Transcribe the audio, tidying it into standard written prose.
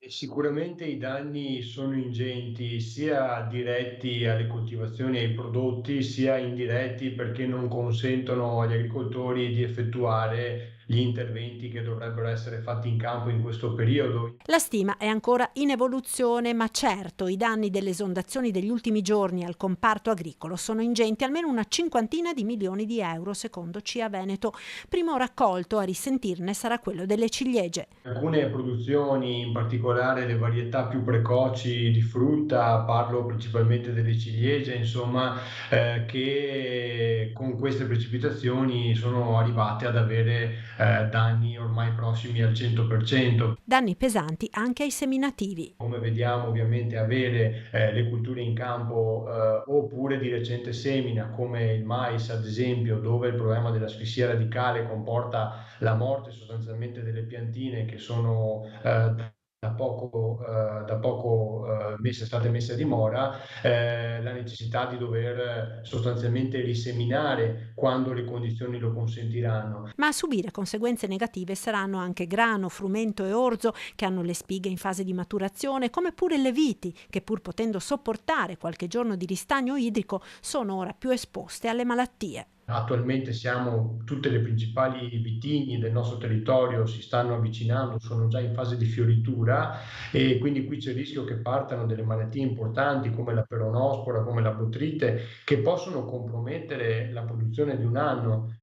E sicuramente i danni sono ingenti, sia diretti alle coltivazioni e ai prodotti, sia indiretti perché non consentono agli agricoltori di effettuare gli interventi che dovrebbero essere fatti in campo in questo periodo. La stima è ancora in evoluzione, ma certo i danni delle esondazioni degli ultimi giorni al comparto agricolo sono ingenti, almeno una cinquantina di milioni di euro, secondo CIA Veneto. Primo raccolto a risentirne sarà quello delle ciliegie. Alcune produzioni, in particolare le varietà più precoci di frutta, parlo principalmente delle ciliegie, insomma, che con queste precipitazioni sono arrivate ad avere danni ormai prossimi al 100%. Danni pesanti anche ai seminativi. Come vediamo ovviamente avere le culture in campo oppure di recente semina come il mais ad esempio, dove il problema dell'asfissia radicale comporta la morte sostanzialmente delle piantine che sono da poco state messe a dimora, la necessità di dover sostanzialmente riseminare quando le condizioni lo consentiranno. Ma a subire conseguenze negative saranno anche grano, frumento e orzo, che hanno le spighe in fase di maturazione, come pure le viti, che pur potendo sopportare qualche giorno di ristagno idrico, sono ora più esposte alle malattie. Attualmente tutte le principali vitigni del nostro territorio si stanno avvicinando, sono già in fase di fioritura e quindi qui c'è il rischio che partano delle malattie importanti come la peronospora, come la botrite, che possono compromettere la produzione di un anno.